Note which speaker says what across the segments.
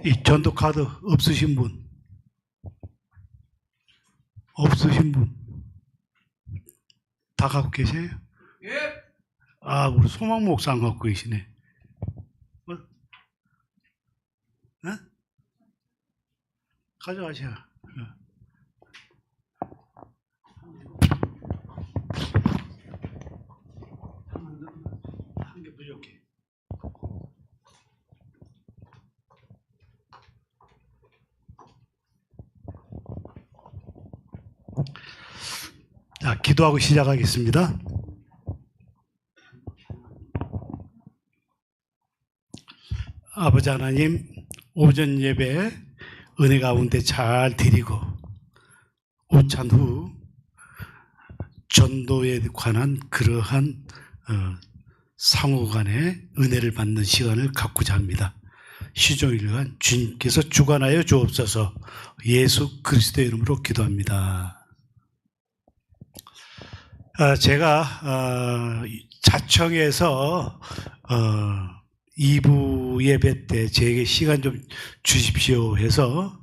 Speaker 1: 이 전도 카드 없으신 분? 없으신 분? 다 갖고 계세요?
Speaker 2: 예.
Speaker 1: 아, 우리 소망 목사 안 갖고 계시네. 어? 어? 가져가세요. 한 개 부족해. 자, 기도하고 시작하겠습니다. 아버지 하나님, 오전 예배 은혜 가운데 잘 드리고 오찬 후 전도에 관한 그러한 상호 간의 은혜를 받는 시간을 갖고자 합니다. 시종일관 주님께서 주관하여 주옵소서. 예수 그리스도의 이름으로 기도합니다. 제가 자청에서 2부 예배 때 제게 시간 좀 주십시오 해서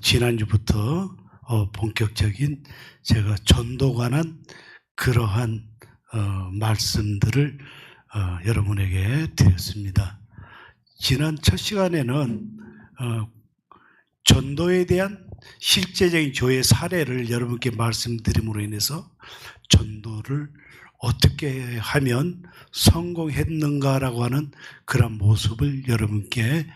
Speaker 1: 지난주부터 본격적인 제가 전도 관한 그러한 말씀들을 여러분에게 드렸습니다. 지난 첫 시간에는 전도에 대한 실제적인 교회 사례를 여러분께 말씀드림으로 인해서 전도를 어떻게 하면 성공했는가라고 하는 그런 모습을 여러분께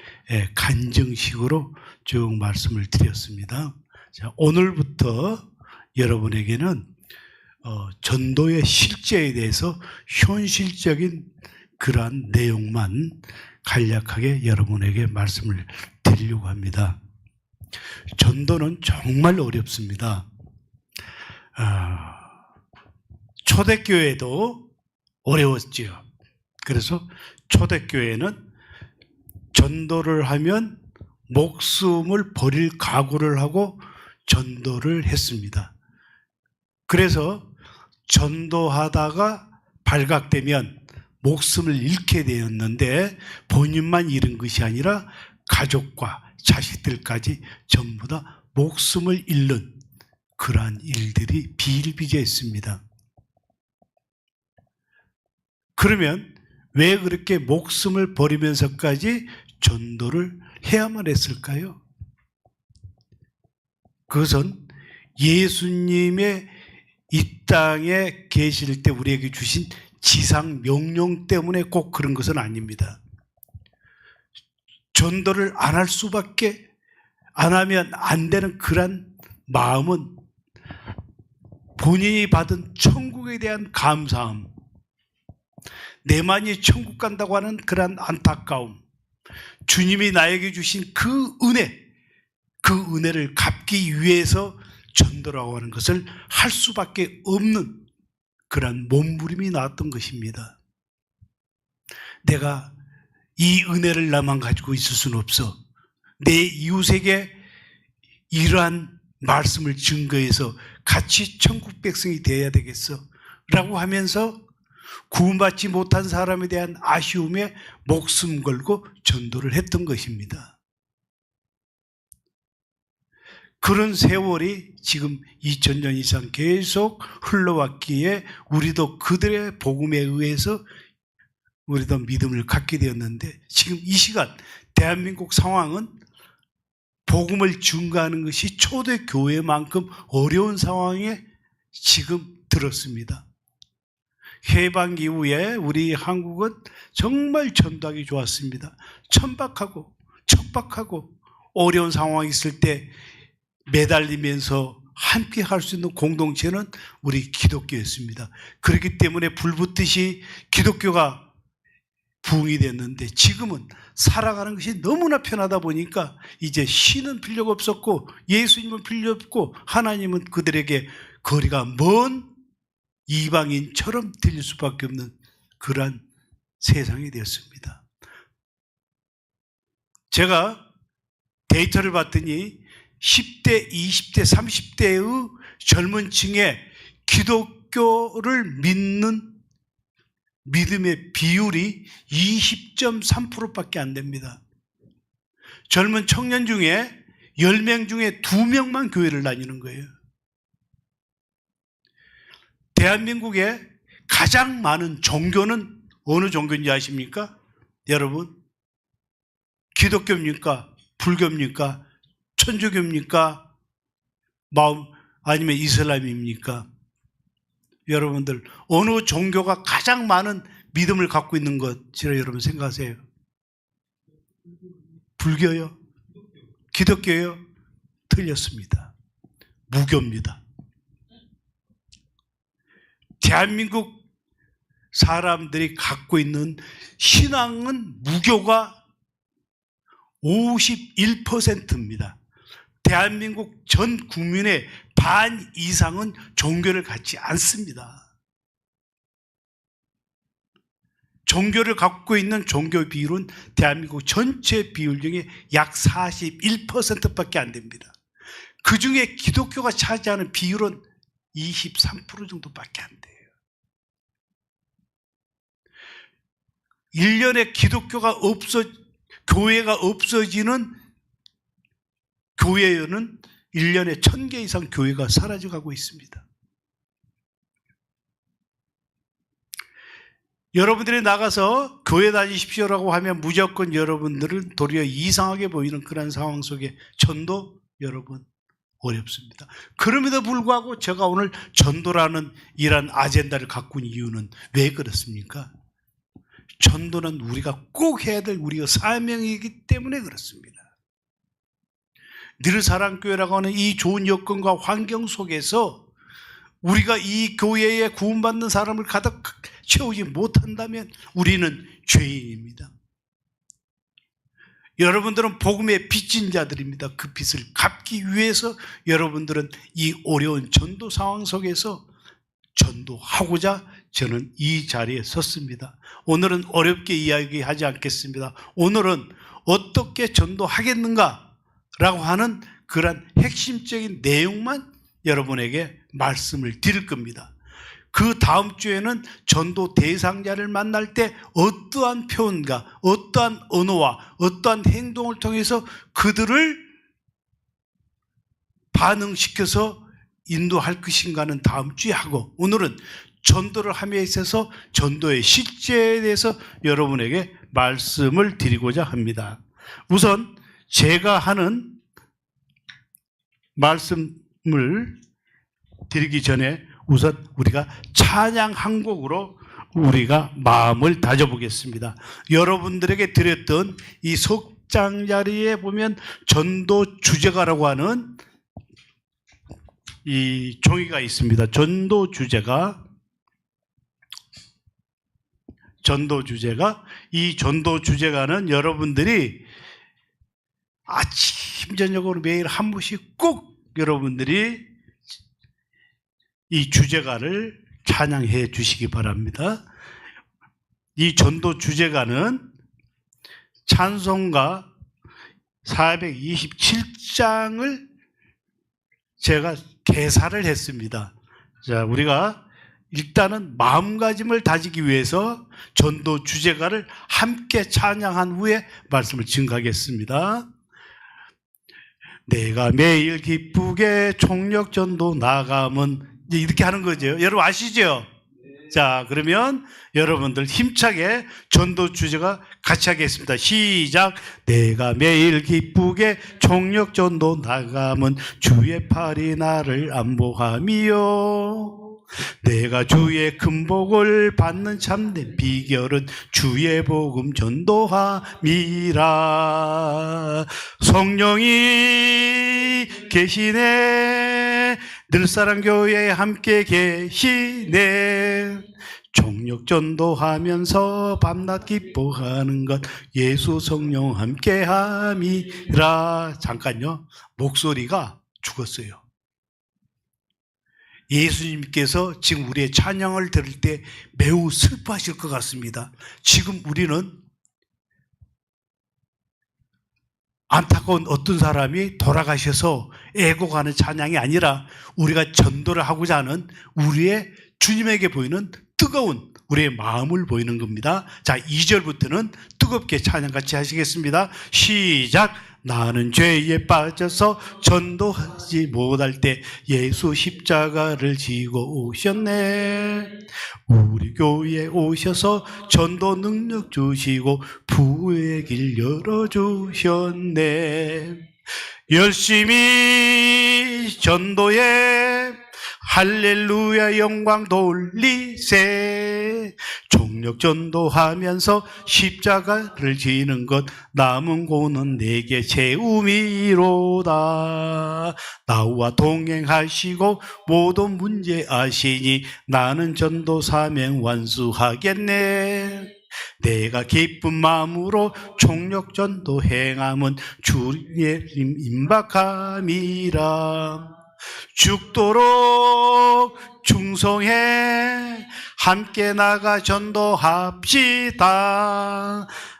Speaker 1: 간증식으로 쭉 말씀을 드렸습니다. 자, 오늘부터 여러분에게는 전도의 실제에 대해서 현실적인 그러한 내용만 간략하게 여러분에게 말씀을 드리려고 합니다. 전도는 정말 어렵습니다. 초대교회도 어려웠지요. 그래서 초대교회는 전도를 하면 목숨을 버릴 각오를 하고 전도를 했습니다. 그래서 전도하다가 발각되면 목숨을 잃게 되었는데 본인만 잃은 것이 아니라 가족과 자식들까지 전부 다 목숨을 잃는 그러한 일들이 비일비재했습니다. 그러면 왜 그렇게 목숨을 버리면서까지 전도를 해야만 했을까요? 그것은 예수님의 이 땅에 계실 때 우리에게 주신 지상 명령 때문에 꼭 그런 것은 아닙니다. 전도를 안 할 수밖에 안 하면 안 되는 그런 마음은 본인이 받은 천국에 대한 감사함, 내만이 천국 간다고 하는 그런 안타까움, 주님이 나에게 주신 그 은혜를 갚기 위해서 전도라고 하는 것을 할 수밖에 없는 그런 몸부림이 나왔던 것입니다. 내가 이 은혜를 나만 가지고 있을 수는 없어. 내 이웃에게 이러한 말씀을 증거해서 같이 천국 백성이 되어야 되겠어 라고 하면서 구원받지 못한 사람에 대한 아쉬움에 목숨 걸고 전도를 했던 것입니다. 그런 세월이 지금 2000년 이상 계속 흘러왔기에 우리도 그들의 복음에 의해서 우리도 믿음을 갖게 되었는데 지금 이 시간 대한민국 상황은 복음을 증거하는 것이 초대교회만큼 어려운 상황에 지금 들었습니다. 해방 이후에 우리 한국은 정말 전도하기 좋았습니다. 천박하고 척박하고 어려운 상황이 있을 때 매달리면서 함께 할 수 있는 공동체는 우리 기독교였습니다. 그렇기 때문에 불붙듯이 기독교가 부흥이 됐는데 지금은 살아가는 것이 너무나 편하다 보니까 이제 신은 필요가 없었고 예수님은 필요 없고 하나님은 그들에게 거리가 먼 이방인처럼 들릴 수밖에 없는 그러한 세상이 되었습니다. 제가 데이터를 봤더니 10대, 20대, 30대의 젊은 층에 기독교를 믿는 믿음의 비율이 20.3%밖에 안 됩니다. 젊은 청년 중에 10명 중에 2명만 교회를 다니는 거예요. 대한민국에 가장 많은 종교는 어느 종교인지 아십니까? 여러분, 기독교입니까? 불교입니까? 천주교입니까? 아니면 이슬람입니까? 여러분들, 어느 종교가 가장 많은 믿음을 갖고 있는 것이라 여러분 생각하세요? 불교요? 기독교요? 틀렸습니다. 무교입니다. 대한민국 사람들이 갖고 있는 신앙은 무교가 51%입니다. 대한민국 전 국민의 반 이상은 종교를 갖지 않습니다. 종교를 갖고 있는 종교 비율은 대한민국 전체 비율 중에 약 41%밖에 안 됩니다. 그 중에 기독교가 차지하는 비율은 23% 정도밖에 안 돼요. 1년에 교회가 없어지는 교회는 1년에 1000개 이상 교회가 사라져가고 있습니다. 여러분들이 나가서 교회 다니십시오라고 하면 무조건 여러분들은 도리어 이상하게 보이는 그런 상황 속에 전도 여러분 어렵습니다. 그럼에도 불구하고 제가 오늘 전도라는 이런 아젠다를 갖고 있는 이유는 왜 그렇습니까? 전도는 우리가 꼭 해야 될 우리의 사명이기 때문에 그렇습니다. 늘사랑교회라고 하는 이 좋은 여건과 환경 속에서 우리가 이 교회에 구원받는 사람을 가득 채우지 못한다면 우리는 죄인입니다. 여러분들은 복음의 빚진 자들입니다. 그 빚을 갚기 위해서 여러분들은 이 어려운 전도 상황 속에서 전도하고자 저는 이 자리에 섰습니다. 오늘은 어렵게 이야기하지 않겠습니다. 오늘은 어떻게 전도하겠는가 라고 하는 그런 핵심적인 내용만 여러분에게 말씀을 드릴 겁니다. 그 다음 주에는 전도 대상자를 만날 때 어떠한 표현과 어떠한 언어와 어떠한 행동을 통해서 그들을 반응시켜서 인도할 것인가는 다음 주에 하고, 오늘은 전도를 함에 있어서 전도의 실제에 대해서 여러분에게 말씀을 드리고자 합니다. 우선 제가 하는 말씀을 드리기 전에 우선 우리가 찬양 한 곡으로 우리가 마음을 다져보겠습니다. 여러분들에게 드렸던 이 석장 자리에 보면 전도 주제가라고 하는 이 종이가 있습니다. 전도 주제가, 이 전도 주제가는 여러분들이 아침 저녁으로 매일 한 번씩 꼭 여러분들이 이 주제가를 찬양해 주시기 바랍니다. 이 전도 주제가는 찬송가 427장을 제가 개사를 했습니다. 자, 우리가 일단은 마음가짐을 다지기 위해서 전도 주제가를 함께 찬양한 후에 말씀을 증가하겠습니다. 내가 매일 기쁘게 총력 전도 나가면 이렇게 하는 거죠. 여러분 아시죠? 자, 그러면 여러분들 힘차게 전도 주제가 같이 하겠습니다. 시작. 내가 매일 기쁘게 총력 전도 나가면 주의 팔이 나를 안보함이요. 내가 주의 큰 복을 받는 참된 비결은 주의 복음 전도함이라. 성령이 계시네. 늘사랑교회에 함께 계시네. 총력 전도하면서 밤낮 기뻐하는 것 예수 성령 함께함이라. 잠깐요, 목소리가 죽었어요. 예수님께서 지금 우리의 찬양을 들을 때 매우 슬퍼하실 것 같습니다. 지금 우리는 안타까운 어떤 사람이 돌아가셔서 애고가는 찬양이 아니라 우리가 전도를 하고자 하는 우리의 주님에게 보이는 뜨거운 우리의 마음을 보이는 겁니다. 자, 2절부터는 뜨겁게 찬양 같이 하시겠습니다. 시작. 나는 죄에 빠져서 전도하지 못할 때 예수 십자가를 지고 오셨네. 우리 교회에 오셔서 전도 능력 주시고 부의 길 열어주셨네. 열심히 전도해 할렐루야 영광 돌리세. 종력 전도하면서 십자가를 지는 것 남은 고는 내게 채움이로다. 나와 동행하시고 모든 문제 아시니 나는 전도 사명 완수하겠네. 내가 기쁜 마음으로 총력 전도 행함은 주의 임박함이라. 죽도록 충성해 함께 나가 전도합시다.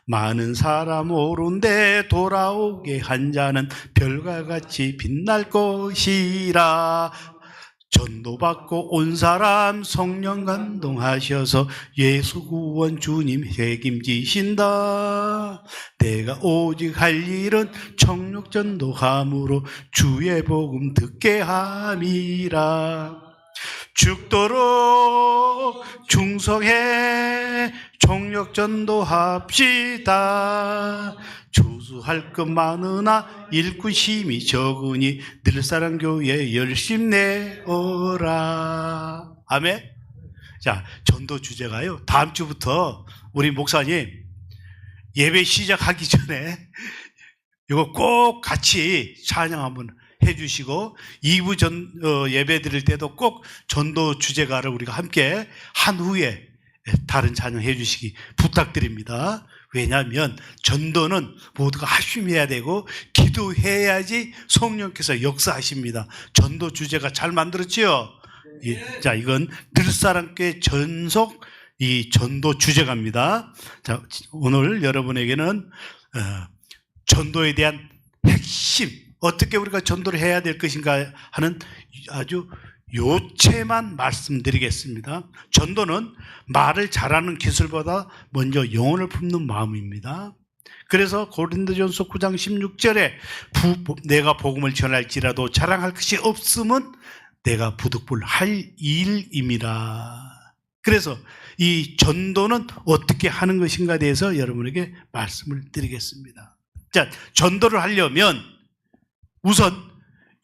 Speaker 1: 많은 사람 오른데 돌아오게 한 자는 별과 같이 빛날 것이라. 전도받고 온 사람 성령 감동하셔서 예수 구원 주님 책임지신다. 내가 오직 할 일은 청력 전도함으로 주의 복음 듣게 함이라. 죽도록 충성해 총력 전도합시다. 조수할 것 많으나 일꾼심이 적으니 늘사랑교회 열심 내어라. 아멘. 자, 전도 주제가요, 다음 주부터 우리 목사님 예배 시작하기 전에 이거 꼭 같이 찬양 한번 해주시고 2부 예배 드릴 때도 꼭 전도 주제가를 우리가 함께 한 후에 다른 찬양 해주시기 부탁드립니다. 왜냐하면 전도는 모두가 합심해야 되고 기도해야지 성령께서 역사하십니다. 전도 주제가 잘 만들었지요? 자, 이건 늘사랑교회 전속 이 전도 주제가입니다. 자, 오늘 여러분에게는 전도에 대한 핵심, 어떻게 우리가 전도를 해야 될 것인가 하는 아주 요체만 말씀드리겠습니다. 전도는 말을 잘하는 기술보다 먼저 영혼을 품는 마음입니다. 그래서 고린도전서 9장 16절에 내가 복음을 전할지라도 자랑할 것이 없음은 내가 부득불할 일임이라. 그래서 이 전도는 어떻게 하는 것인가에 대해서 여러분에게 말씀을 드리겠습니다. 자, 전도를 하려면 우선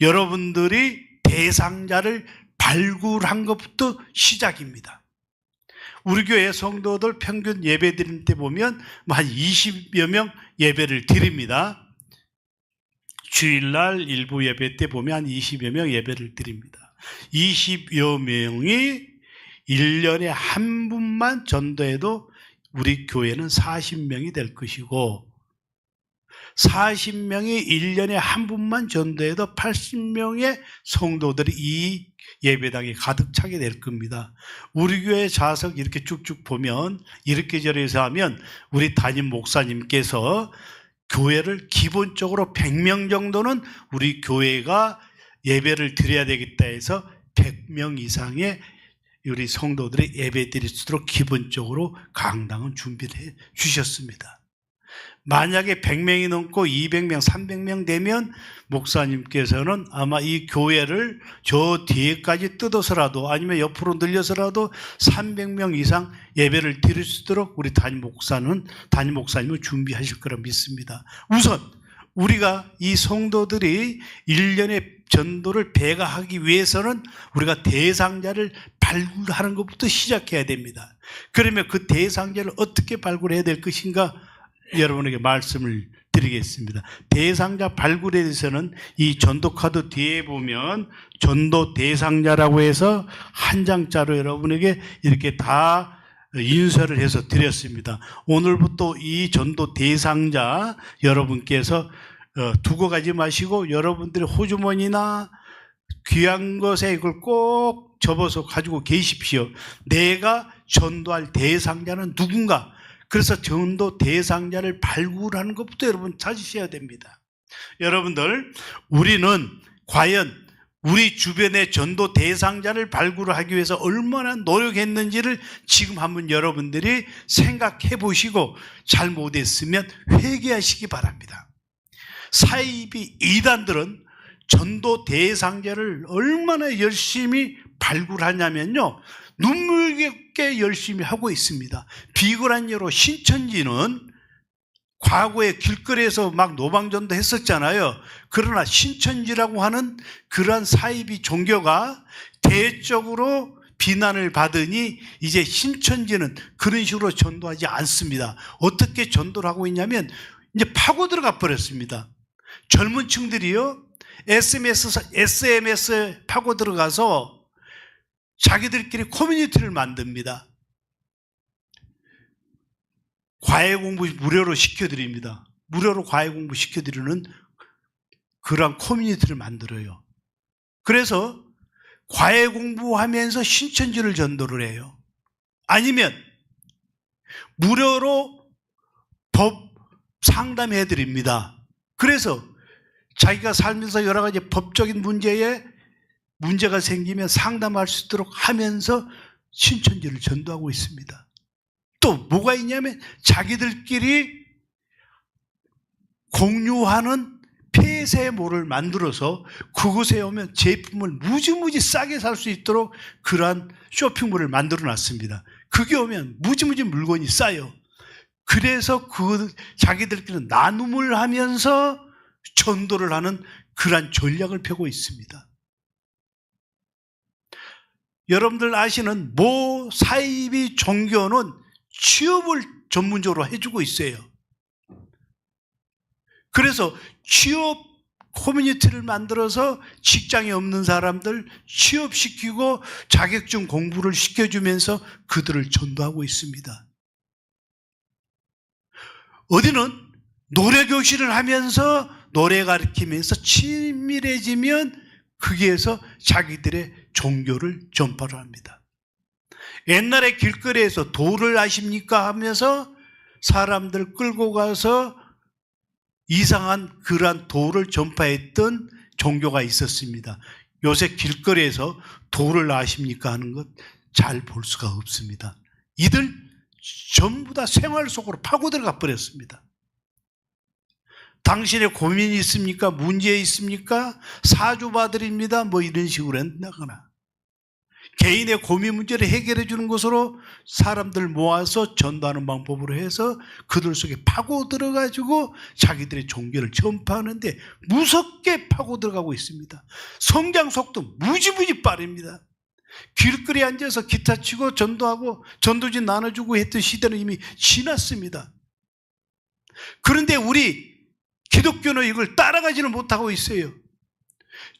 Speaker 1: 여러분들이 대상자를 발굴한 것부터 시작입니다. 우리 교회 성도들 평균 예배 드릴 때 보면 한 20여 명 예배를 드립니다. 주일날 일부 예배 때 보면 한 20여 명 예배를 드립니다. 20여 명이 1년에 한 분만 전도해도 우리 교회는 40명이 될 것이고, 40명이 1년에 한 분만 전도해도 80명의 성도들이 이 예배당에 가득 차게 될 겁니다. 우리 교회 좌석 이렇게 쭉쭉 보면 이렇게 저래서 하면 우리 담임 목사님께서 교회를 기본적으로 100명 정도는 우리 교회가 예배를 드려야 되겠다 해서 100명 이상의 우리 성도들이 예배 드릴 수 있도록 기본적으로 강당은 준비를 해 주셨습니다. 만약에 100명이 넘고 200명, 300명 되면 목사님께서는 아마 이 교회를 저 뒤에까지 뜯어서라도 아니면 옆으로 늘려서라도 300명 이상 예배를 드릴 수 있도록 우리 담임 목사님은 준비하실 거라 믿습니다. 우선 우리가 이 성도들이 1년에 전도를 배가하기 위해서는 우리가 대상자를 발굴하는 것부터 시작해야 됩니다. 그러면 그 대상자를 어떻게 발굴해야 될 것인가 여러분에게 말씀을 드리겠습니다. 대상자 발굴에 대해서는 이 전도카드 뒤에 보면 전도 대상자라고 해서 한 장짜로 여러분에게 이렇게 다 인쇄를 해서 드렸습니다. 오늘부터 이 전도 대상자 여러분께서 두고 가지 마시고 여러분들의 호주머니나 귀한 것에 이걸 꼭 접어서 가지고 계십시오. 내가 전도할 대상자는 누군가. 그래서 전도 대상자를 발굴하는 것부터 여러분 찾으셔야 됩니다. 여러분들, 우리는 과연 우리 주변의 전도 대상자를 발굴하기 위해서 얼마나 노력했는지를 지금 한번 여러분들이 생각해 보시고 잘못했으면 회개하시기 바랍니다. 사이비 이단들은 전도 대상자를 얼마나 열심히 발굴하냐면요, 눈물겹게 열심히 하고 있습니다. 비굴한 예로 신천지는 과거에 길거리에서 막 노방전도 했었잖아요. 그러나 신천지라고 하는 그러한 사이비 종교가 대적으로 비난을 받으니 이제 신천지는 그런 식으로 전도하지 않습니다. 어떻게 전도를 하고 있냐면 이제 파고 들어가 버렸습니다. 젊은 층들이요, SNS에 파고 들어가서 자기들끼리 커뮤니티를 만듭니다. 과외 공부 무료로 시켜드립니다. 무료로 과외 공부 시켜드리는 그런 커뮤니티를 만들어요. 그래서 과외 공부하면서 신천지를 전도를 해요. 아니면 무료로 법 상담해 드립니다. 그래서 자기가 살면서 여러 가지 법적인 문제가 생기면 상담할 수 있도록 하면서 신천지를 전도하고 있습니다. 또 뭐가 있냐면 자기들끼리 공유하는 폐쇄몰을 만들어서 그곳에 오면 제품을 무지무지 싸게 살 수 있도록 그러한 쇼핑몰을 만들어 놨습니다. 그게 오면 무지무지 물건이 싸요. 그래서 자기들끼리 나눔을 하면서 전도를 하는 그러한 전략을 펴고 있습니다. 여러분들 아시는 모 사이비 종교는 취업을 전문적으로 해주고 있어요. 그래서 취업 커뮤니티를 만들어서 직장이 없는 사람들 취업시키고 자격증 공부를 시켜주면서 그들을 전도하고 있습니다. 어디는 노래교실을 하면서 노래 가르치면서 친밀해지면 거기에서 자기들의 종교를 전파를 합니다. 옛날에 길거리에서 도를 아십니까 하면서 사람들 끌고 가서 이상한 그러한 도를 전파했던 종교가 있었습니다. 요새 길거리에서 도를 아십니까 하는 것 잘 볼 수가 없습니다. 이들 전부 다 생활 속으로 파고 들어가 버렸습니다. 당신의 고민이 있습니까? 문제 있습니까? 사주봐드립니다. 뭐 이런 식으로 한다거나 개인의 고민 문제를 해결해 주는 것으로 사람들 모아서 전도하는 방법으로 해서 그들 속에 파고 들어가지고 자기들의 종교를 전파하는데 무섭게 파고 들어가고 있습니다. 성장 속도 무지무지 빠릅니다. 길거리에 앉아서 기타 치고 전도하고 전도진 나눠주고 했던 시대는 이미 지났습니다. 그런데 우리 기독교는 이걸 따라가지는 못하고 있어요.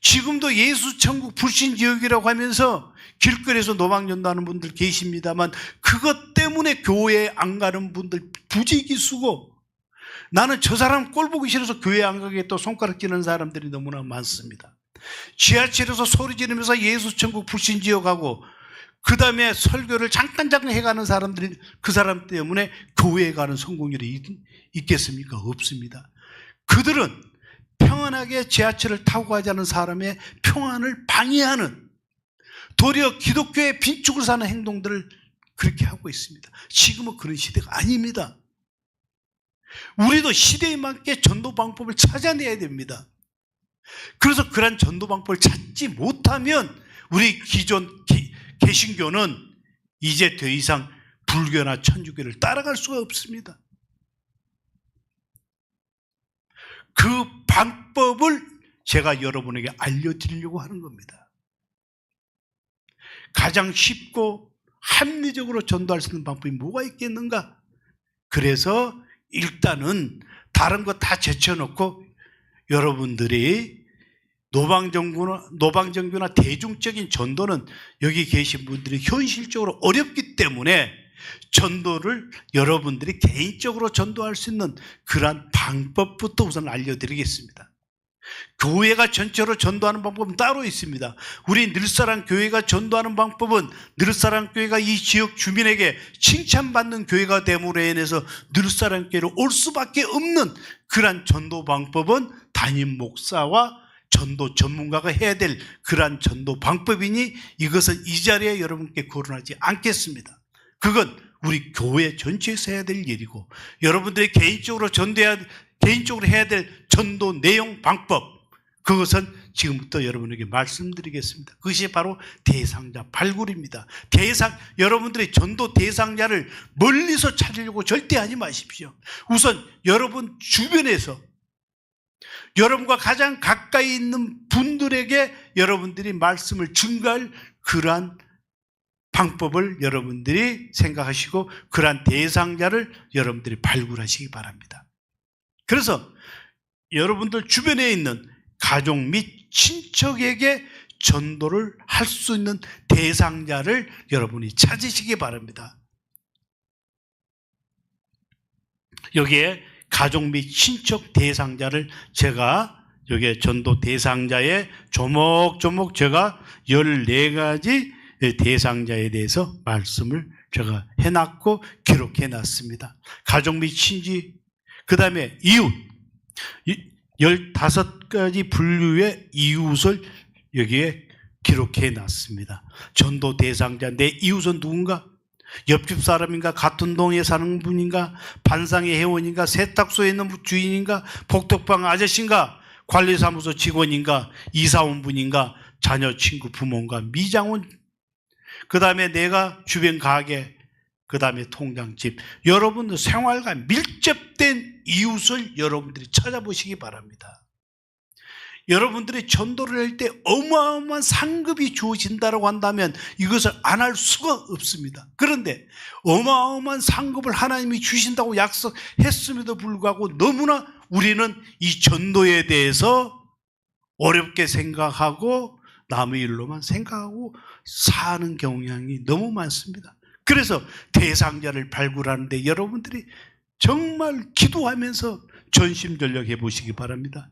Speaker 1: 지금도 예수 천국 불신 지역이라고 하면서 길거리에서 노방전도하는 분들 계십니다만 그것 때문에 교회에 안 가는 분들 부지기수고 나는 저 사람 꼴 보기 싫어서 교회 안 가겠다 손가락 찌는 사람들이 너무나 많습니다. 지하철에서 소리 지르면서 예수 천국 불신 지역하고 그 다음에 설교를 잠깐 해가는 사람들이 그 사람 때문에 교회에 가는 성공률이 있겠습니까? 없습니다. 그들은 평안하게 지하철을 타고 가지 않은 사람의 평안을 방해하는 도리어 기독교의 빈축을 사는 행동들을 그렇게 하고 있습니다. 지금은 그런 시대가 아닙니다. 우리도 시대에 맞게 전도 방법을 찾아내야 됩니다. 그래서 그런 전도 방법을 찾지 못하면 우리 기존 개신교는 이제 더 이상 불교나 천주교를 따라갈 수가 없습니다. 그 방법을 제가 여러분에게 알려드리려고 하는 겁니다. 가장 쉽고 합리적으로 전도할 수 있는 방법이 뭐가 있겠는가? 그래서 일단은 다른 거 다 제쳐놓고 여러분들이 노방정교나 대중적인 전도는 여기 계신 분들이 현실적으로 어렵기 때문에 전도를 여러분들이 개인적으로 전도할 수 있는 그러한 방법부터 우선 알려드리겠습니다. 교회가 전체로 전도하는 방법은 따로 있습니다. 우리 늘사랑 교회가 전도하는 방법은 늘사랑 교회가 이 지역 주민에게 칭찬받는 교회가 됨으로 인해서 늘사랑 교회로 올 수밖에 없는 그러한 전도 방법은 담임 목사와 전도 전문가가 해야 될 그러한 전도 방법이니 이것은 이 자리에 여러분께 거론하지 않겠습니다. 그건 우리 교회 전체에서 해야 될 일이고 여러분들이 개인적으로 해야 될 전도 내용 방법, 그것은 지금부터 여러분에게 말씀드리겠습니다. 그것이 바로 대상자 발굴입니다. 여러분들이 전도 대상자를 멀리서 찾으려고 절대 하지 마십시오. 우선 여러분 주변에서 여러분과 가장 가까이 있는 분들에게 여러분들이 말씀을 증거할 그러한 방법을 여러분들이 생각하시고 그러한 대상자를 여러분들이 발굴하시기 바랍니다. 그래서 여러분들 주변에 있는 가족 및 친척에게 전도를 할 수 있는 대상자를 여러분이 찾으시기 바랍니다. 여기에 가족 및 친척 대상자를 제가 여기에 전도 대상자의 조목조목 제가 14가지 대상자에 대해서 말씀을 제가 해놨고 기록해놨습니다. 가족 및 친지, 그 다음에 이웃, 15가지 분류의 이웃을 여기에 기록해놨습니다. 전도 대상자, 내 이웃은 누군가? 옆집 사람인가? 같은 동에 사는 분인가? 반상의 회원인가? 세탁소에 있는 주인인가? 복덕방 아저씨인가? 관리사무소 직원인가? 이사온 분인가? 자녀, 친구, 부모인가? 미장원, 그 다음에 내가 주변 가게, 그 다음에 통장집, 여러분들 생활과 밀접된 이웃을 여러분들이 찾아보시기 바랍니다. 여러분들이 전도를 할 때 어마어마한 상급이 주어진다고 한다면 이것을 안 할 수가 없습니다. 그런데 어마어마한 상급을 하나님이 주신다고 약속했음에도 불구하고 너무나 우리는 이 전도에 대해서 어렵게 생각하고 남의 일로만 생각하고 사는 경향이 너무 많습니다. 그래서 대상자를 발굴하는데 여러분들이 정말 기도하면서 전심전력해 보시기 바랍니다.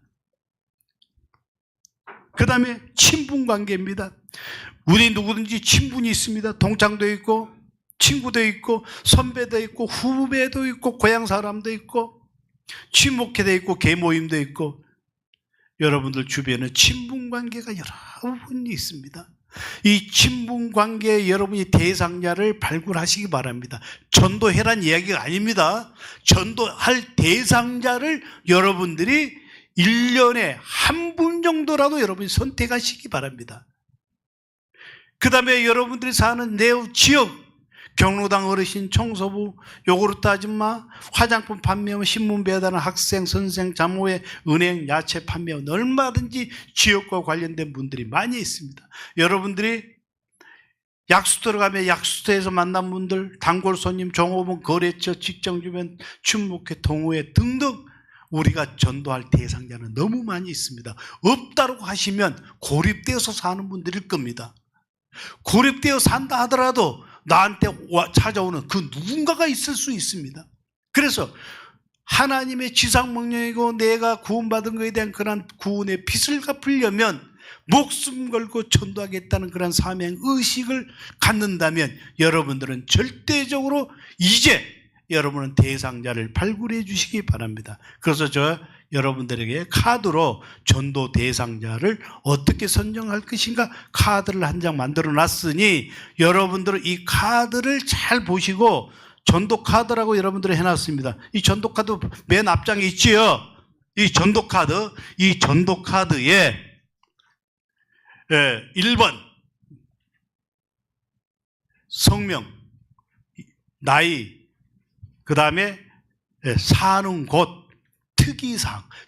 Speaker 1: 그 다음에 친분관계입니다. 우리 누구든지 친분이 있습니다. 동창도 있고 친구도 있고 선배도 있고 후배도 있고 고향 사람도 있고 친목회도 있고 계모임도 있고 여러분들 주변에 친분관계가 여러 분이 있습니다. 이 친분관계에 여러분이 대상자를 발굴하시기 바랍니다. 전도해란 이야기가 아닙니다. 전도할 대상자를 여러분들이 1년에 한 분 정도라도 여러분이 선택하시기 바랍니다. 그 다음에 여러분들이 사는 내 지역, 경로당 어르신, 청소부, 요구르트 아줌마, 화장품 판매원, 신문 배달하는 학생, 선생, 자모회, 은행, 야채 판매원, 얼마든지 지역과 관련된 분들이 많이 있습니다. 여러분들이 약수 들어가면 약수터에서 만난 분들, 단골 손님, 종업원, 거래처, 직장 주변, 춘목회, 동호회 등등 우리가 전도할 대상자는 너무 많이 있습니다. 없다고 하시면 고립되어서 사는 분들일 겁니다. 고립되어 산다 하더라도 나한테 찾아오는 그 누군가가 있을 수 있습니다. 그래서 하나님의 지상명령이고 내가 구원받은 것에 대한 그런 구원의 빚을 갚으려면 목숨 걸고 전도하겠다는 그런 사명의식을 갖는다면 여러분들은 절대적으로 이제 여러분은 대상자를 발굴해 주시기 바랍니다. 그래서 저 여러분들에게 카드로 전도 대상자를 어떻게 선정할 것인가 카드를 한 장 만들어 놨으니 여러분들은 이 카드를 잘 보시고 전도 카드라고 여러분들이 해놨습니다. 이 전도 카드 맨 앞장에 있지요. 이 전도 카드에 1번 성명, 나이, 그 다음에 사는 곳,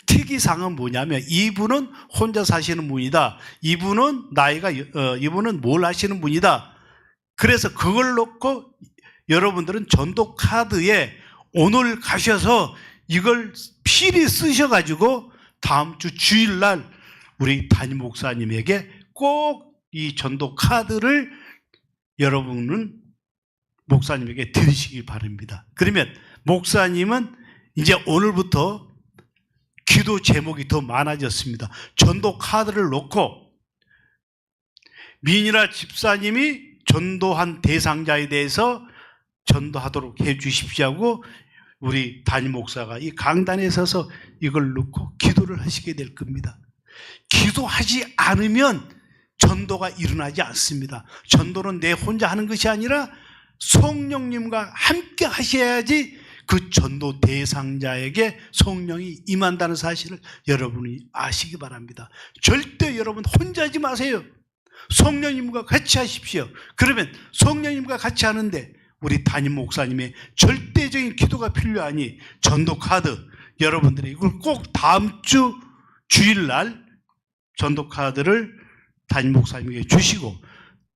Speaker 1: 특이사항은 뭐냐면 이분은 혼자 사시는 분이다. 이분은 이분은 뭘 하시는 분이다. 그래서 그걸 놓고 여러분들은 전도 카드에 오늘 가셔서 이걸 필히 쓰셔가지고 다음 주 주일날 우리 담임 목사님에게 꼭 이 전도 카드를 여러분은 목사님에게 드리시기 바랍니다. 그러면 목사님은 이제 오늘부터 기도 제목이 더 많아졌습니다. 전도 카드를 놓고 민이라 집사님이 전도한 대상자에 대해서 전도하도록 해 주십시오 하고 우리 담임 목사가 이 강단에 서서 이걸 놓고 기도를 하시게 될 겁니다. 기도하지 않으면 전도가 일어나지 않습니다. 전도는 내 혼자 하는 것이 아니라 성령님과 함께 하셔야지 그 전도 대상자에게 성령이 임한다는 사실을 여러분이 아시기 바랍니다. 절대 여러분 혼자 하지 마세요. 성령님과 같이 하십시오. 그러면 성령님과 같이 하는데 우리 담임 목사님의 절대적인 기도가 필요하니 전도 카드, 여러분들이 이걸 꼭 다음 주 주일날 전도 카드를 담임 목사님에게 주시고,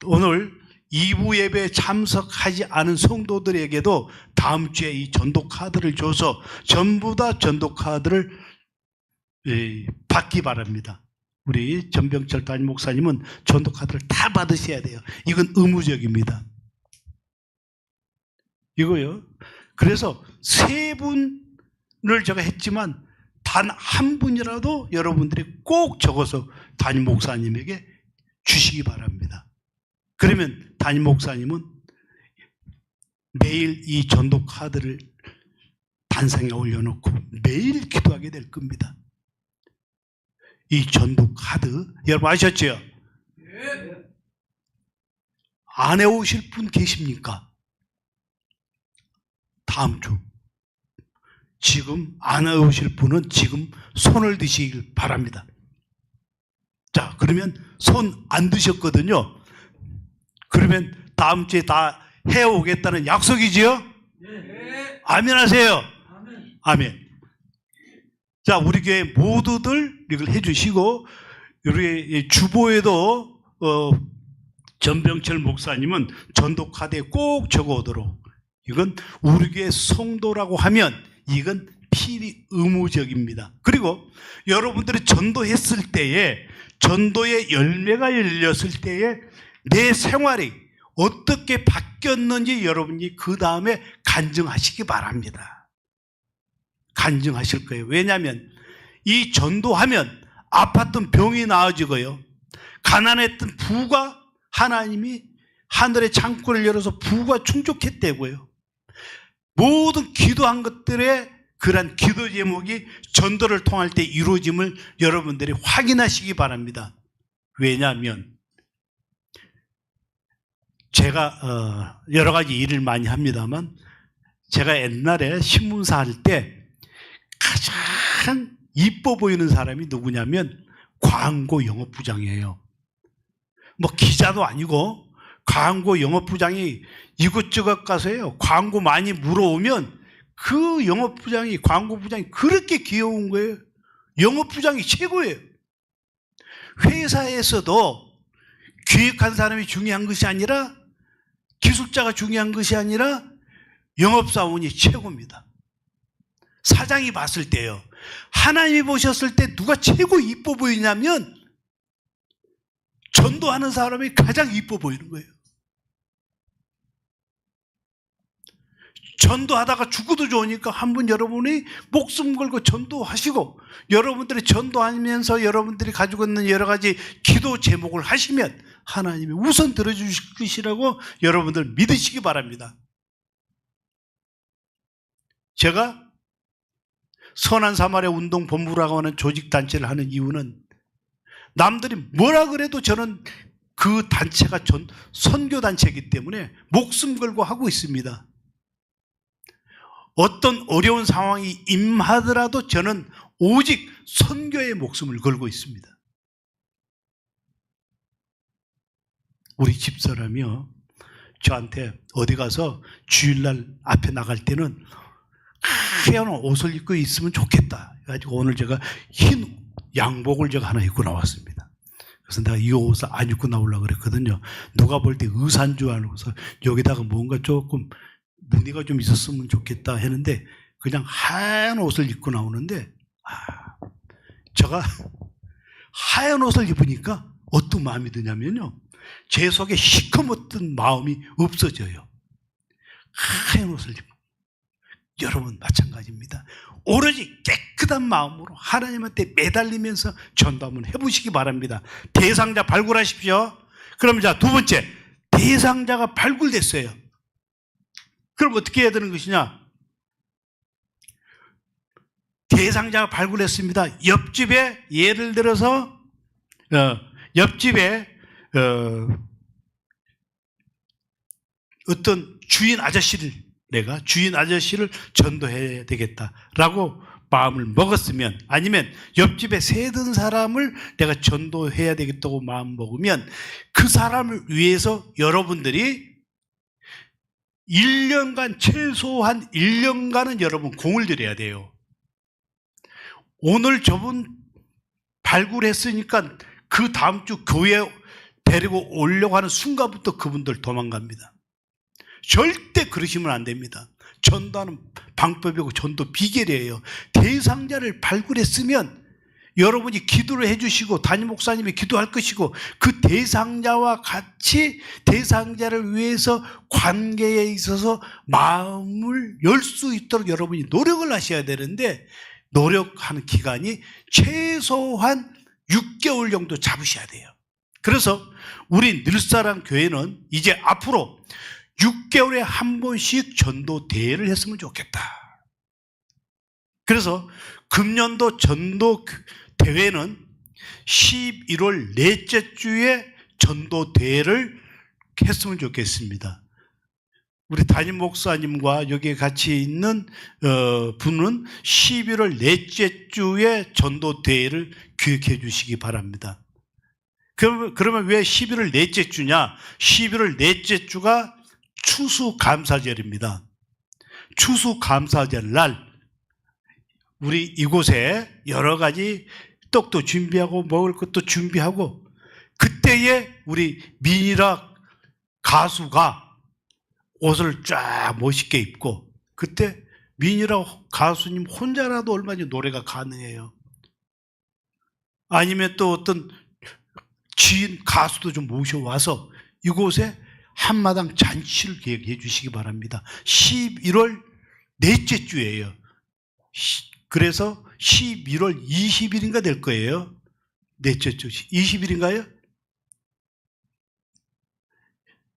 Speaker 1: 오늘 2부 예배에 참석하지 않은 성도들에게도 다음 주에 이 전도 카드를 줘서 전부 다 전도 카드를 받기 바랍니다. 우리 전병철 담임 목사님은 전도 카드를 다 받으셔야 돼요. 이건 의무적입니다. 이거요. 그래서 세 분을 제가 했지만 단 한 분이라도 여러분들이 꼭 적어서 담임 목사님에게 주시기 바랍니다. 그러면 담임 목사님은 매일 이 전도 카드를 단상에 올려놓고 매일 기도하게 될 겁니다. 이 전도 카드 여러분 아셨죠? 안 해오실 분 계십니까? 다음 주 지금 안 해오실 분은 지금 손을 드시길 바랍니다. 자, 그러면 손 안 드셨거든요. 그러면 다음 주에 다 해오겠다는 약속이지요? 네. 아멘 하세요. 아멘. 자, 우리 교회 모두들 이걸 해주시고, 우리 주보에도 전병철 목사님은 전도 카드에 꼭 적어오도록. 이건 우리 교회 성도라고 하면 이건 필히 의무적입니다. 그리고 여러분들이 전도했을 때에, 전도의 열매가 열렸을 때에 내 생활이 어떻게 바뀌었는지 여러분이 그 다음에 간증하시기 바랍니다. 간증하실 거예요. 왜냐하면 이 전도하면 아팠던 병이 나아지고요, 가난했던 부가 하나님이 하늘의 창고를 열어서 부가 충족했다고요. 모든 기도한 것들의 그런 기도 제목이 전도를 통할 때 이루어짐을 여러분들이 확인하시기 바랍니다. 왜냐하면 제가 여러 가지 일을 많이 합니다만, 제가 옛날에 신문사 할 때 가장 이뻐 보이는 사람이 누구냐면 광고 영업부장이에요. 뭐 기자도 아니고 광고 영업부장이 이곳저곳 가서요, 광고 많이 물어오면 그 영업부장이, 광고부장이 그렇게 귀여운 거예요. 영업부장이 최고예요. 회사에서도 기획한 사람이 중요한 것이 아니라, 기술자가 중요한 것이 아니라 영업사원이 최고입니다. 사장이 봤을 때요, 하나님이 보셨을 때 누가 최고 이뻐 보이냐면 전도하는 사람이 가장 이뻐 보이는 거예요. 전도하다가 죽어도 좋으니까 한번 여러분이 목숨 걸고 전도하시고, 여러분들이 전도하면서 여러분들이 가지고 있는 여러 가지 기도 제목을 하시면 하나님이 우선 들어주실 것이라고 여러분들 믿으시기 바랍니다. 제가 선한 사마리아 운동 본부라고 하는 조직단체를 하는 이유는, 남들이 뭐라 그래도 저는 그 단체가 선교단체이기 때문에 목숨 걸고 하고 있습니다. 어떤 어려운 상황이 임하더라도 저는 오직 선교에 목숨을 걸고 있습니다. 우리 집사람이요, 저한테 어디 가서 주일날 앞에 나갈 때는 하얀 옷을 입고 있으면 좋겠다 그래가지고 오늘 제가 흰 양복을 제가 하나 입고 나왔습니다. 그래서 내가 이 옷을 안 입고 나오려고 그랬거든요. 누가 볼 때 의사인 줄 알고서 여기다가 뭔가 조금 무늬가 좀 있었으면 좋겠다 했는데 그냥 하얀 옷을 입고 나오는데, 제가 하얀 옷을 입으니까 어떤 마음이 드냐면요, 제 속에 시커멓던 마음이 없어져요. 하얀 옷을 입고. 여러분 마찬가지입니다. 오로지 깨끗한 마음으로 하나님한테 매달리면서 전도 한번 해보시기 바랍니다. 대상자 발굴하십시오. 그럼 자, 두 번째, 대상자가 발굴됐어요. 그럼 어떻게 해야 되는 것이냐? 대상자가 발굴했습니다. 옆집에 예를 들어서 옆집에 어떤 주인 아저씨를 내가 주인 아저씨를 전도해야 되겠다라고 마음을 먹었으면, 아니면 옆집에 새든 사람을 내가 전도해야 되겠다고 마음 먹으면 그 사람을 위해서 여러분들이 1년간, 최소한 1년간은 여러분 공을 들여야 돼요. 오늘 저분 발굴했으니까 그 다음 주 교회 데리고 오려고 하는 순간부터 그분들 도망갑니다. 절대 그러시면 안 됩니다. 전도하는 방법이고 전도 비결이에요. 대상자를 발굴했으면 여러분이 기도를 해주시고 담임 목사님이 기도할 것이고, 그 대상자와 같이 대상자를 위해서 관계에 있어서 마음을 열 수 있도록 여러분이 노력을 하셔야 되는데, 노력하는 기간이 최소한 6개월 정도 잡으셔야 돼요. 그래서 우리 늘사랑 교회는 이제 앞으로 6개월에 한 번씩 전도 대회를 했으면 좋겠다. 그래서 금년도 전도 대회는 11월 넷째 주에 전도 대회를 했으면 좋겠습니다. 우리 담임 목사님과 여기에 같이 있는 분은 11월 넷째 주에 전도 대회를 기획해 주시기 바랍니다. 그러면 왜 11월 넷째 주냐? 11월 넷째 주가 추수감사절입니다. 추수감사절 날 우리 이곳에 여러 가지 떡도 준비하고 먹을 것도 준비하고, 그때에 우리 민희락 가수가 옷을 쫙 멋있게 입고, 그때 민희락 가수님 혼자라도 얼마나 노래가 가능해요. 아니면 또 어떤 지인 가수도 좀 모셔와서 이곳에 한마당 잔치를 계획해 주시기 바랍니다. 11월 넷째 주예요. 그래서 11월 20일인가 될 거예요. 넷째 주 20일인가요?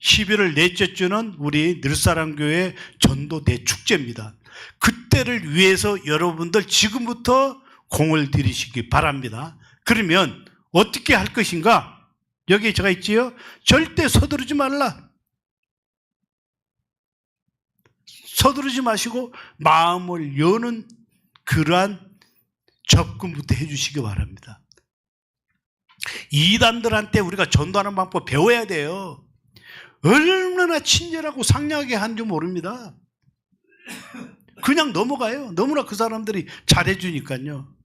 Speaker 1: 11월 넷째 주는 우리 늘사랑교회 전도 대축제입니다. 그때를 위해서 여러분들 지금부터 공을 들이시기 바랍니다. 그러면 어떻게 할 것인가? 여기 제가 있지요? 절대 서두르지 말라. 서두르지 마시고 마음을 여는 그러한 접근부터 해주시기 바랍니다. 이단들한테 우리가 전도하는 방법 배워야 돼요. 얼마나 친절하고 상냥하게 하는지 모릅니다. 그냥 넘어가요. 너무나 그 사람들이 잘해주니까요.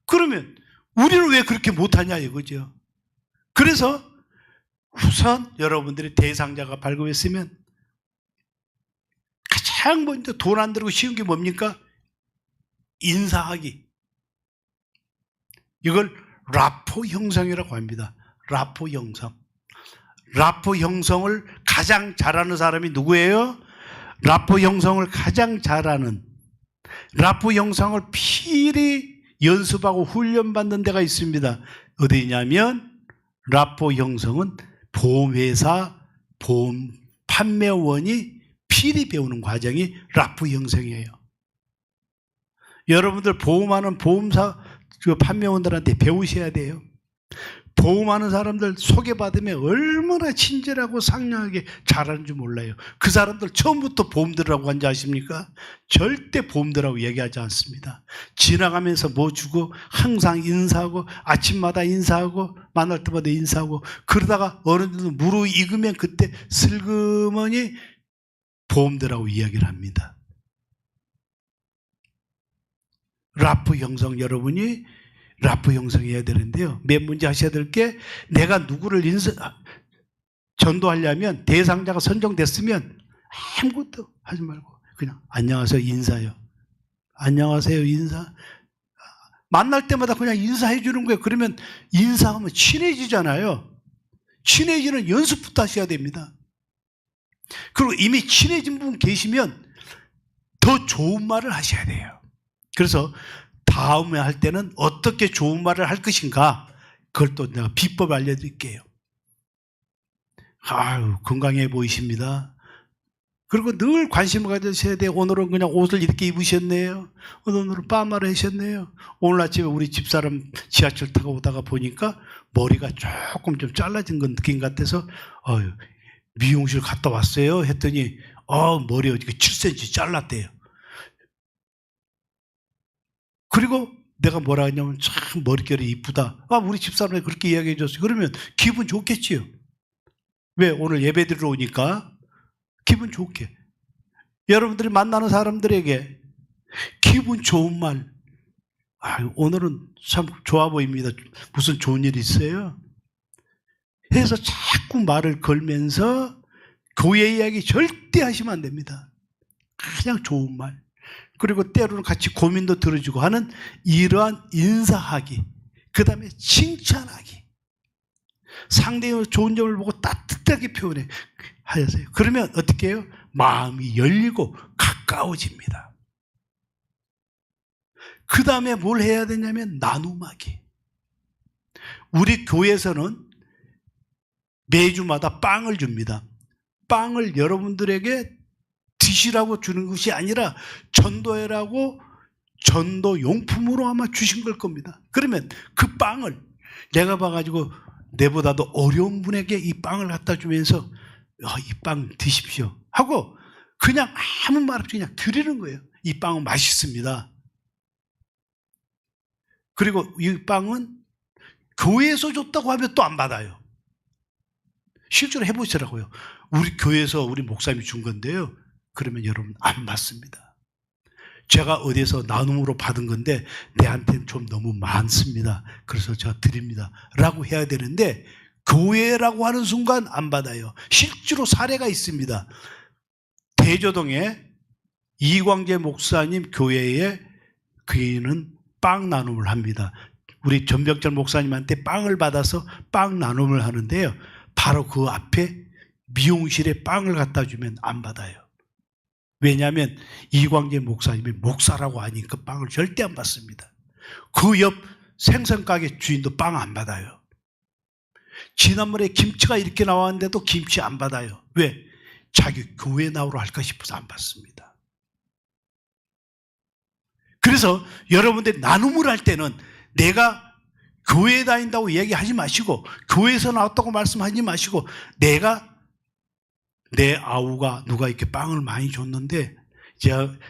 Speaker 1: 그러면 우리는 왜 그렇게 못하냐 이거죠. 그래서 우선 여러분들이 대상자가 발급했으면 가장 먼저 돈 안 들고 쉬운 게 뭡니까? 인사하기. 이걸 라포 형성이라고 합니다. 라포 형성. 라포 형성을 가장 잘하는 사람이 누구예요? 라포 형성을 가장 잘하는, 라포 형성을 필히 연습하고 훈련받는 데가 있습니다. 어디냐면 라포 형성은 보험회사, 보험 판매원이 필히 배우는 과정이 라포 형성이에요. 여러분들 보험하는 보험사 판매원들한테 배우셔야 돼요. 보험하는 사람들 소개받으면 얼마나 친절하고 상냥하게 잘하는지 몰라요. 그 사람들 처음부터 보험들이라고 한지 아십니까? 절대 보험들이라고 얘기하지 않습니다. 지나가면서 뭐 주고 항상 인사하고, 아침마다 인사하고, 만날 때마다 인사하고, 그러다가 어느 정도 무르익으면 그때 슬그머니 보험들이라고 이야기를 합니다. 라프 형성, 여러분이 라프 형성해야 되는데요. 몇 문제 하셔야 될 게, 내가 누구를 전도하려면 대상자가 선정됐으면 아무것도 하지 말고 그냥 안녕하세요 인사요. 안녕하세요 인사. 만날 때마다 그냥 인사해 주는 거예요. 그러면 인사하면 친해지잖아요. 친해지는 연습부터 하셔야 됩니다. 그리고 이미 친해진 분 계시면 더 좋은 말을 하셔야 돼요. 그래서 다음에 할 때는 어떻게 좋은 말을 할 것인가, 그걸 또 내가 비법 알려드릴게요. 아유, 건강해 보이십니다. 그리고 늘 관심을 가지셔야 돼요. 오늘은 그냥 옷을 이렇게 입으셨네요. 오늘은 파마를 하셨네요. 오늘 아침에 우리 집사람 지하철 타고 오다가 보니까 머리가 조금 좀 잘라진 건 느낌 같아서 미용실 갔다 왔어요 했더니 머리 어디 7cm 잘랐대요. 그리고 내가 뭐라 했냐면 참 머릿결이 이쁘다. 우리 집사람이 그렇게 이야기해 줬어요. 그러면 기분 좋겠지요. 왜? 오늘 예배 드리러 오니까 기분 좋게. 여러분들이 만나는 사람들에게 기분 좋은 말. 오늘은 참 좋아 보입니다. 무슨 좋은 일 있어요? 해서 자꾸 말을 걸면서 교회 이야기 절대 하시면 안 됩니다. 그냥 좋은 말. 그리고 때로는 같이 고민도 들어주고 하는 이러한 인사하기. 그 다음에 칭찬하기. 상대의 좋은 점을 보고 따뜻하게 표현해 하세요. 그러면 어떻게 해요? 마음이 열리고 가까워집니다. 그 다음에 뭘 해야 되냐면 나눔하기. 우리 교회에서는 매주마다 빵을 줍니다. 빵을 여러분들에게 드시라고 주는 것이 아니라 전도해라고 전도 용품으로 아마 주신 걸 겁니다. 그러면 그 빵을 내가 봐가지고 내보다도 어려운 분에게 이 빵을 갖다 주면서 이 빵 드십시오 하고 그냥 아무 말 없이 그냥 드리는 거예요. 이 빵은 맛있습니다. 그리고 이 빵은 교회에서 줬다고 하면 또 안 받아요. 실제로 해보시라고요. 우리 교회에서 우리 목사님이 준 건데요. 그러면 여러분 안 받습니다. 제가 어디서 나눔으로 받은 건데 내한테는 좀 너무 많습니다. 그래서 제가 드립니다 라고 해야 되는데 교회라고 하는 순간 안 받아요. 실제로 사례가 있습니다. 대조동에 이광재 목사님 교회에 그이는 빵 나눔을 합니다. 우리 전병철 목사님한테 빵을 받아서 빵 나눔을 하는데요. 바로 그 앞에 미용실에 빵을 갖다 주면 안 받아요. 왜냐하면 이광재 목사님이 목사라고 하니까 빵을 절대 안 받습니다. 그 옆 생선가게 주인도 빵 안 받아요. 지난번에 김치가 이렇게 나왔는데도 김치 안 받아요. 왜? 자기 교회 나오러 할까 싶어서 안 받습니다. 그래서 여러분들이 나눔을 할 때는 내가 교회에 다닌다고 이야기하지 마시고 교회에서 나왔다고 말씀하지 마시고 내 아우가 누가 이렇게 빵을 많이 줬는데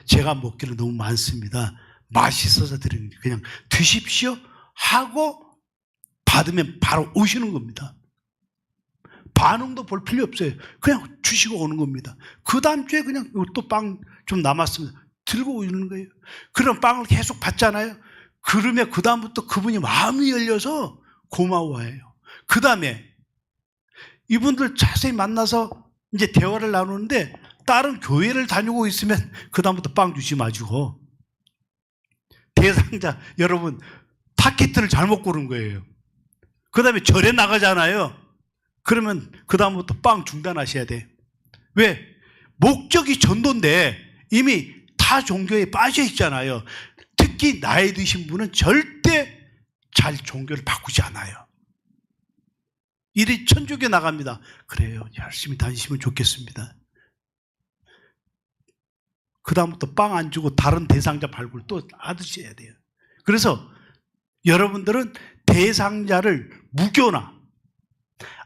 Speaker 1: 제가 먹기는 너무 많습니다. 맛있어서 드리는 그냥 드십시오 하고 받으면 바로 오시는 겁니다. 반응도 볼 필요 없어요. 그냥 주시고 오는 겁니다. 그 다음 주에 그냥 또 빵 좀 남았으면 들고 오는 거예요. 그럼 빵을 계속 받잖아요. 그러면 그 다음부터 그분이 마음이 열려서 고마워해요. 그 다음에 이분들 자세히 만나서 이제 대화를 나누는데 다른 교회를 다니고 있으면 그 다음부터 빵 주지 마시고 대상자 여러분 타켓을 잘못 고른 거예요. 그 다음에 절에 나가잖아요. 그러면 그 다음부터 빵 중단하셔야 돼요. 왜? 목적이 전도인데 이미 타 종교에 빠져 있잖아요. 특히 나이 드신 분은 절대 잘 종교를 바꾸지 않아요. 일이 천주교 나갑니다. 그래요. 열심히 다니시면 좋겠습니다. 그 다음부터 빵 안 주고 다른 대상자 발굴 또 하드셔야 돼요. 그래서 여러분들은 대상자를 무교나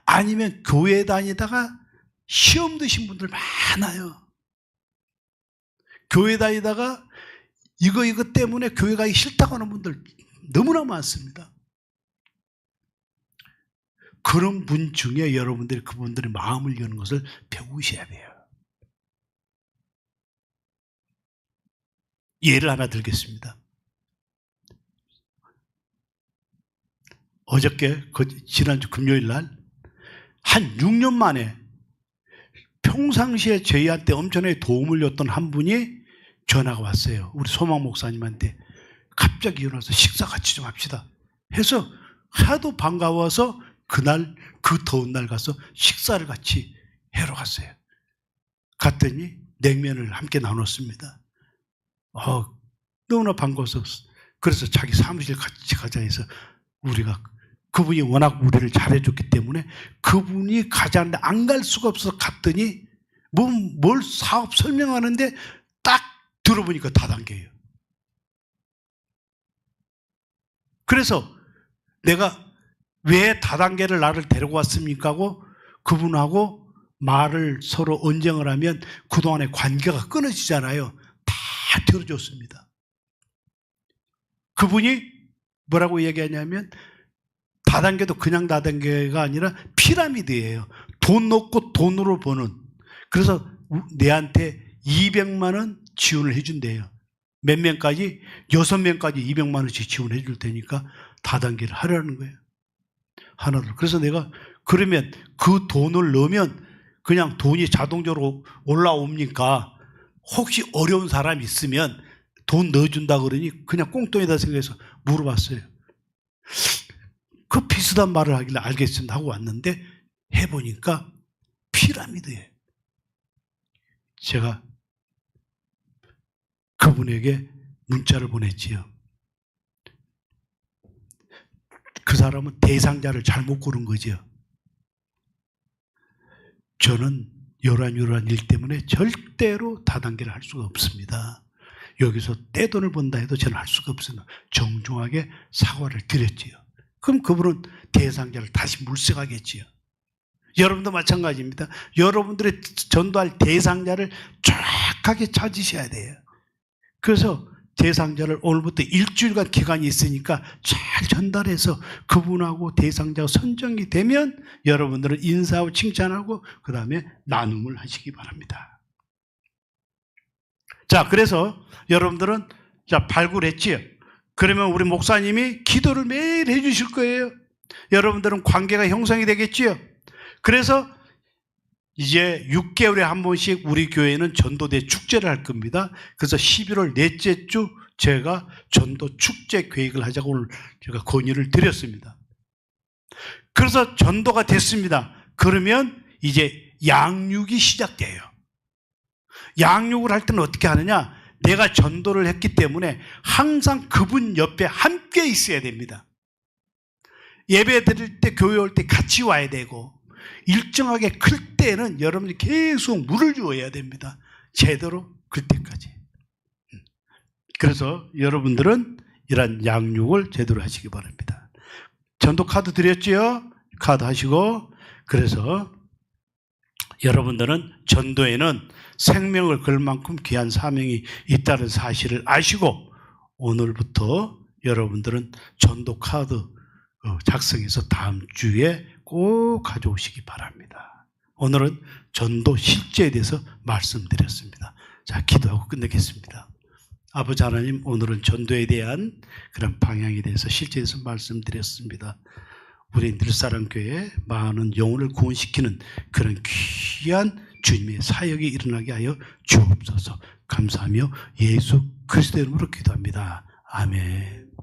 Speaker 1: 아니면 교회 다니다가 시험 드신 분들 많아요. 교회 다니다가 이거 때문에 교회 가기 싫다고 하는 분들 너무나 많습니다. 그런 분 중에 여러분들이 그분들의 마음을 여는 것을 배우셔야 돼요. 예를 하나 들겠습니다. 어저께 지난주 금요일 날 한 6년 만에 평상시에 저희한테 엄청나게 도움을 줬던 한 분이 전화가 왔어요. 우리 소망 목사님한테 갑자기 일어나서 식사 같이 좀 합시다 해서 하도 반가워서 그날 그 더운 날 가서 식사를 같이 해러 갔어요. 갔더니 냉면을 함께 나눴습니다. 너무나 반가워서 그래서 자기 사무실 같이 가자 해서 우리가 그분이 워낙 우리를 잘해줬기 때문에 그분이 가자는데 안 갈 수가 없어서 갔더니 뭘 사업 설명하는데 딱 들어보니까 다단계예요. 그래서 내가 왜 다단계를 나를 데리고 왔습니까 하고 그분하고 말을 서로 언쟁을 하면 그동안의 관계가 끊어지잖아요. 다 들어줬습니다. 그분이 뭐라고 얘기하냐면 다단계도 그냥 다단계가 아니라 피라미드예요. 돈 넣고 돈으로 버는. 그래서 내한테 200만 원 지원을 해준대요. 몇 명까지? 6명까지 200만 원씩 지원해 줄 테니까 다단계를 하라는 거예요. 하나도. 그래서 내가 그러면 그 돈을 넣으면 그냥 돈이 자동적으로 올라옵니까? 혹시 어려운 사람이 있으면 돈 넣어준다 그러니 그냥 꽁돈이다 생각해서 물어봤어요. 그 비슷한 말을 하길래 알겠습니다 하고 왔는데 해보니까 피라미드예요. 제가 그분에게 문자를 보냈지요. 그 사람은 대상자를 잘못 고른 거죠. 저는 이러한 일 때문에 절대로 다단계를 할 수가 없습니다. 여기서 떼돈을 번다 해도 저는 할 수가 없습니다. 정중하게 사과를 드렸지요. 그럼 그분은 대상자를 다시 물색하겠지요. 여러분도 마찬가지입니다. 여러분들의 전도할 대상자를 정확하게 찾으셔야 돼요. 그래서 대상자를 오늘부터 일주일간 기간이 있으니까 잘 전달해서 그분하고 대상자가 선정이 되면 여러분들은 인사하고 칭찬하고 그 다음에 나눔을 하시기 바랍니다. 자, 그래서 여러분들은 자 발굴했지요. 그러면 우리 목사님이 기도를 매일 해주실 거예요. 여러분들은 관계가 형성이 되겠지요. 그래서 이제 6개월에 한 번씩 우리 교회는 전도대 축제를 할 겁니다. 그래서 11월 넷째 주 제가 전도 축제 계획을 하자고 오늘 제가 건의를 드렸습니다. 그래서 전도가 됐습니다. 그러면 이제 양육이 시작돼요. 양육을 할 때는 어떻게 하느냐? 내가 전도를 했기 때문에 항상 그분 옆에 함께 있어야 됩니다. 예배 드릴 때 교회 올 때 같이 와야 되고 일정하게 클 때는 여러분이 계속 물을 주어야 됩니다. 제대로 클 때까지. 그래서 여러분들은 이런 양육을 제대로 하시기 바랍니다. 전도 카드 드렸지요? 카드 하시고 그래서 여러분들은 전도에는 생명을 걸 만큼 귀한 사명이 있다는 사실을 아시고 오늘부터 여러분들은 전도 카드 작성해서 다음 주에 꼭 가져오시기 바랍니다. 오늘은 전도 실제에 대해서 말씀드렸습니다. 자, 기도하고 끝내겠습니다. 아버지 하나님, 오늘은 전도에 대한 그런 방향에 대해서 실제에서 말씀드렸습니다. 우리 늘사랑교회 많은 영혼을 구원시키는 그런 귀한 주님의 사역이 일어나게 하여 주옵소서. 감사하며 예수 그리스도의 이름으로 기도합니다. 아멘.